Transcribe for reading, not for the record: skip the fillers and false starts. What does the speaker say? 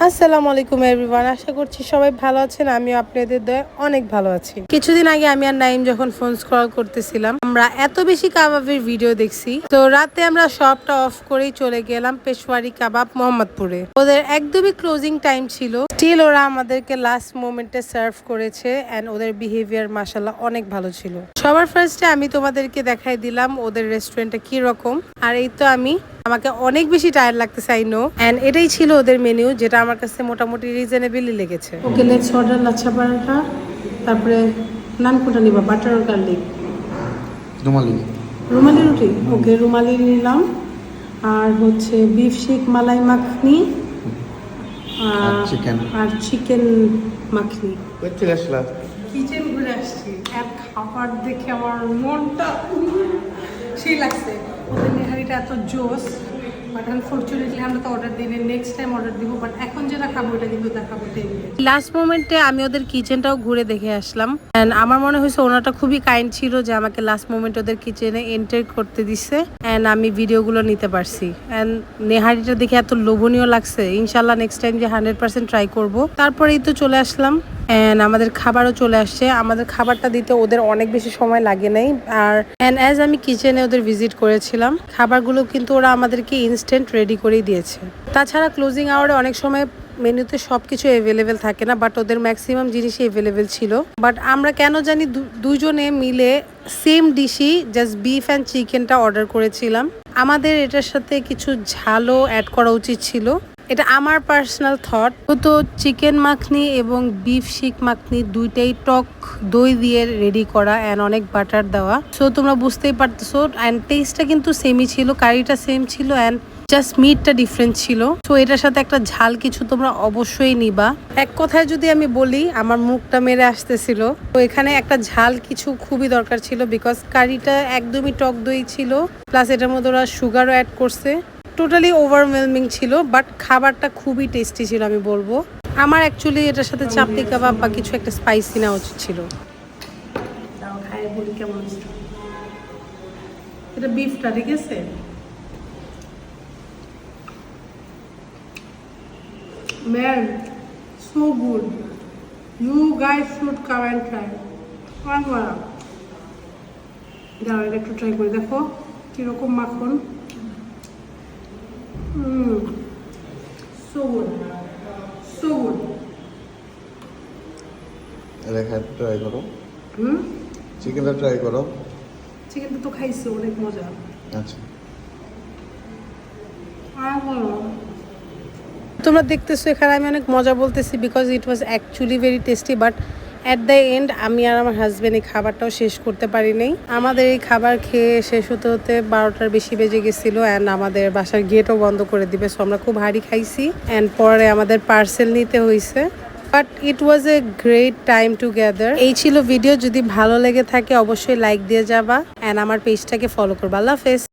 আসসালামু আলাইকুম এভরিওয়ান, আশা করছি সবাই ভালো আছেন। আমিও আপনাদের দয়ে অনেক ভালো আছি। কিছুদিন আগে আমি আর নাইম যখন ফোন স্ক্রল করতেছিলাম, আমরা এত বেশি কাবাবের ভিডিও দেখছি, তো রাতে আমরা সবটা অফ করেই চলে গেলাম পেশওয়ারি কাবাব মোহাম্মদপুরে। ওদের একদমই ক্লোজিং টাইম ছিল, স্টিল ওরা আমাদেরকে লাস্ট মোমেন্টে সার্ভ করেছে এন্ড ওদের বিহেভিয়ার মাশাআল্লাহ অনেক ভালো ছিল। সবার ফার্স্টে আমি তোমাদেরকে দেখাই দিলাম ওদের রেস্টুরেন্টটা কি রকম। আর এই তো আমাকে অনেক বেশি টায়ার্ড লাগতেছে, আই নো, এন্ড এটাই ছিল ওদের মেনু, যেটা আমার কাছে মোটামুটি রিজনেবলই লেগেছে। ওকে, লেটস অর্ডার লাচ্ছা পরাঠা, তারপরে নান কোনটা নিবা, বাটার আর গার্লিক? রুমালি রুটি। ওকে, রুমালি নিলাম। আর হচ্ছে বিফ শিক মালাই মাখনি আর চিকেন মাখনি। কিচেন ঘুরে আসছি, আর খাবার দেখে আমার মনটা সেই লাগছে। ওদের নেহারিটা এত জোস, বাট আনফর্চুনেটলি আমরা তো অর্ডার দিই, নেক্সট টাইম অর্ডার দিব। বাট এখন যেটা খাবো ওটা কিন্তু দেখাবো টেবিলে। লাস্ট মোমেন্টে আমি ওদের কিচেনটাও ঘুরে দেখে আসলাম, অ্যান্ড আমার মনে হয়েছে ওনারটা খুবই কাইন্ড ছিল যে আমাকে লাস্ট মোমেন্টে ওদের কিচেনে এন্টার করতে দিচ্ছে, অ্যান্ড আমি ভিডিওগুলো নিতে পারছি। অ্যান্ড নেহারিটা দেখে এত লোভনীয় লাগছে, ইনশাল্লাহ নেক্সট টাইম যে 100% ট্রাই করবো। তারপরেই তো চলে আসলাম, অ্যান্ড আমাদের খাবারও চলে আসছে। আমাদের খাবারটা দিতে ওদের অনেক বেশি সময় লাগে নাই। আর অ্যান্ড অ্যাজ আমি কিচেনে ওদের ভিজিট করেছিলাম, খাবারগুলো কিন্তু ওরা আমাদেরকে ইনস্ট্যান্ট রেডি করেই দিয়েছে। তাছাড়া ক্লোজিং আওয়ারে অনেক সময় মেনুতে সব কিছু অ্যাভেলেবেল থাকে না, বাট ওদের ম্যাক্সিমাম জিনিসই অ্যাভেলেবেল ছিল। বাট আমরা কেন জানি দুজনে মিলে সেম ডিশই, জাস্ট বিফ অ্যান্ড চিকেনটা অর্ডার করেছিলাম। আমাদের এটার সাথে কিছু ঝালও অ্যাড করা উচিত ছিল, এটা আমার পার্সোনাল থট। তো চিকেন মাখনি এবং বিফ শিক মাখনি দুইটাই টক দই দিয়ে রেডি করা অ্যান্ড অনেক বাটার দেওয়া, সো তোমরা বুঝতেই পারতেছো। অ্যান্ড টেস্টটা কিন্তু সেমই ছিল, কারিটা সেম ছিল, অ্যান্ড জাস্ট মিটটা ডিফারেন্ট ছিল। তো এটার সাথে একটা ঝাল কিছু তোমরা অবশ্যই নিবা। এক কথায় যদি আমি বলি, আমার মুখটা মেরে আসতেছিল। তো এখানে একটা ঝাল কিছু খুবই দরকার ছিল, বিকজ কারিটা একদমই টক দই ছিল, প্লাস এটার মধ্যে ওরা সুগারও অ্যাড করছে। টোটালি ওভারওয়েলমিং ছিল, বাট খাবারটা খুবই টেস্টি ছিল আমি বলবো। আমার অ্যাকচুয়ালি এটার সাথে চাপটি কাবাব বা কিছু একটা স্পাইসি নেওয়া উচিত ছিল। তাও খায় বলি কেমন, এটা বিফটা ঠিক আছে। Man, so good. You guys should come and try. দাঁড়াও, এটা একটু ট্রাই করে দেখো কিরকম মাখন। So good. So good. রেখা ট্রাই করো। চিকেনটা ট্রাই করো। চিকেনটা তো খাইছি, অনেক মজা। আচ্ছা, তোমরা দেখতেছো এখানে আমি অনেক মজা বলতেছি, because it was actually very tasty. But at the end আমি আর আমার হাজব্যান্ড এই খাবারটাও শেষ করতে পারি নাই। আমাদের এই খাবার খেয়ে শেষ হতে হতে 12টার বেশি বেজে গেছিলো, অ্যান্ড আমাদের বাসার গেটও বন্ধ করে দিবে। সো আমরা খুব হাড়ি খাইছি, অ্যান্ড পরে আমাদের পার্সেল নিতে হয়েছে। But it was a great time together. এই ছিল ভিডিও। যদি ভালো লেগে থাকে অবশ্যই লাইক দিয়ে যাবা, অ্যান্ড আমার পেজটাকে ফলো করবা। আল্লাহ হাফেজ।